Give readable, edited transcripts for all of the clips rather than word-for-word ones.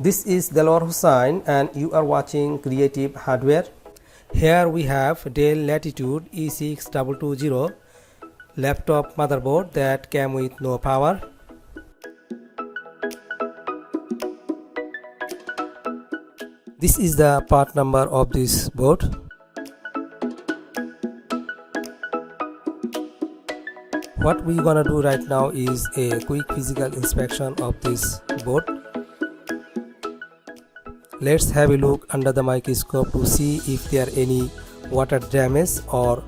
This is Delwar Hussain and you are watching Creative Hardware. Here we have Dell Latitude E6220 laptop motherboard that came with no power. This is the part number of this board. What we're gonna do right now is a quick physical inspection of this board. Let's have a look under the microscope to see if there are any water damage or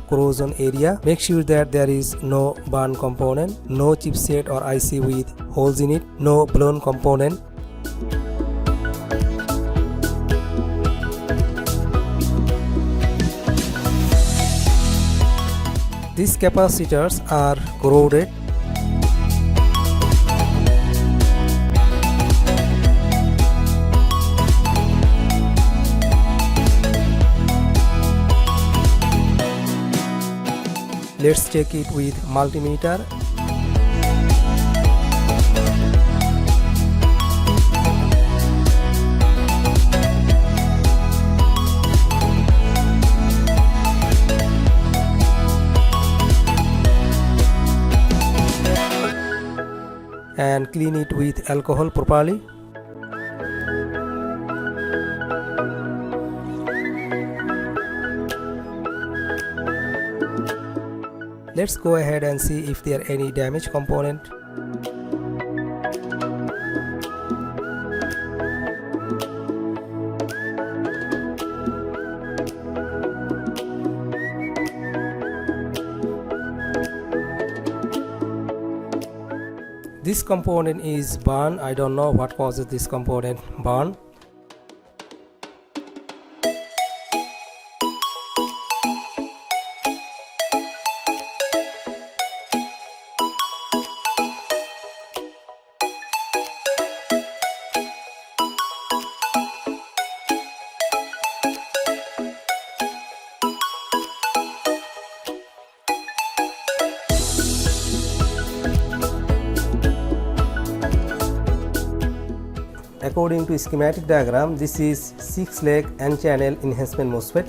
corrosion area. Make sure that there is no burn component, no chipset or IC with holes in it, no blown component. These capacitors are corroded. Let's check it with multimeter. And clean it with alcohol properly. Let's go ahead and see if there are any damaged component. This component is burn. I don't know what causes this component burn. According to schematic diagram, this is 6-leg N-channel enhancement MOSFET.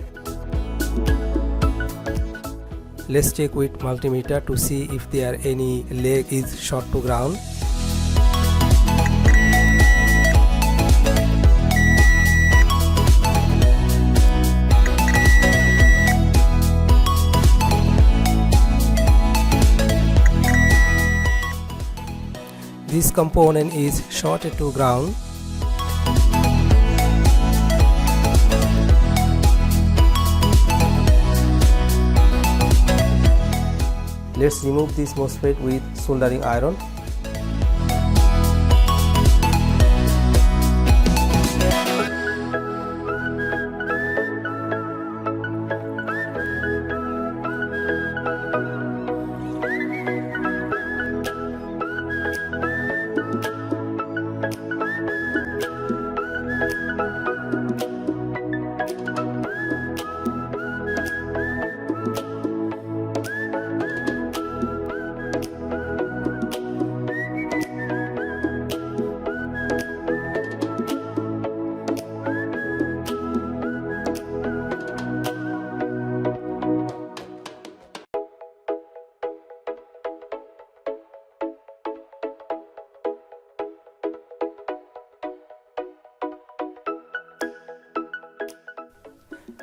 Let's check with multimeter to see if there are any leg is short to ground. This component is shorted to ground. Let's remove this MOSFET with soldering iron.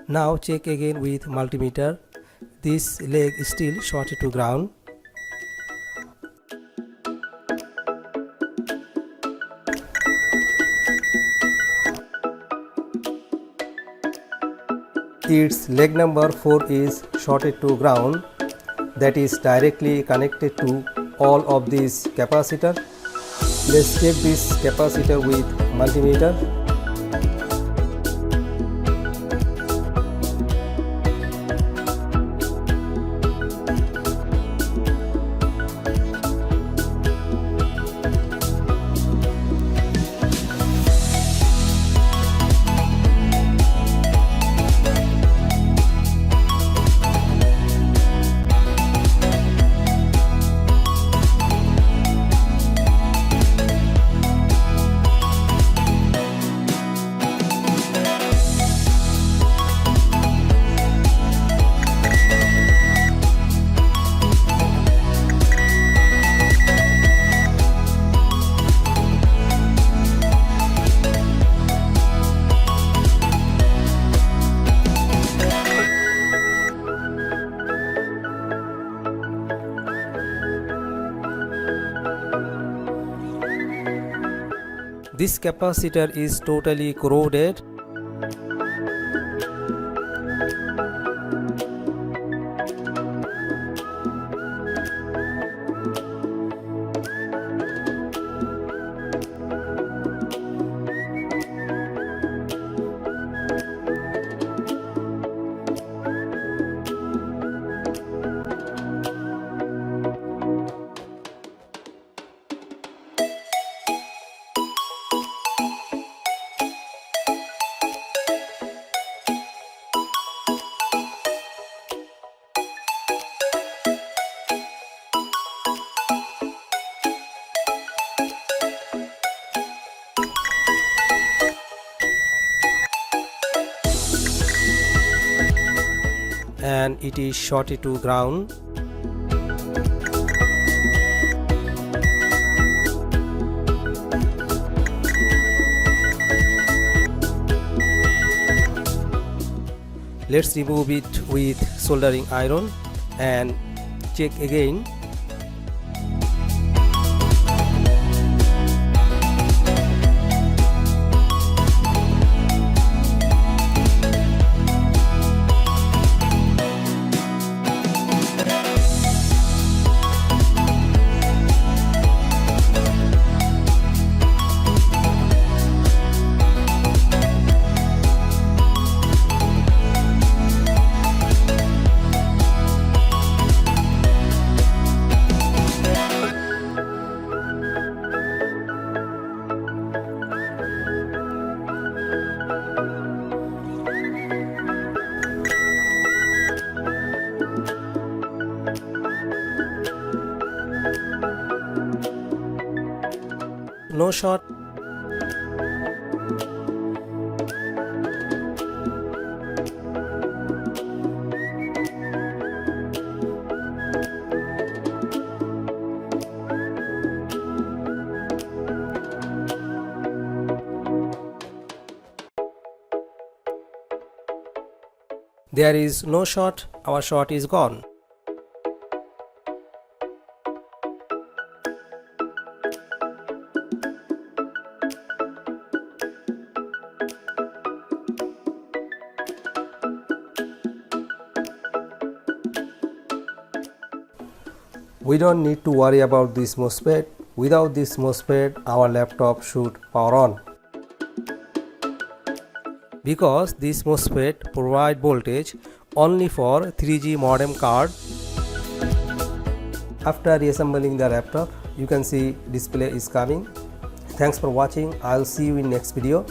Now check again with multimeter. This leg is still shorted to ground. Its leg number 4 is shorted to ground, that is directly connected to all of these capacitor. Let's check this capacitor with multimeter. This capacitor is totally corroded. And it is shorted to ground. Let's remove it with soldering iron and check again. No short. There is no short. Our short is gone. We don't need to worry about this MOSFET. Without this MOSFET, our laptop should power on. Because this MOSFET provide voltage only for 3G modem card. After reassembling the laptop, you can see display is coming. Thanks for watching. I'll see you in next video.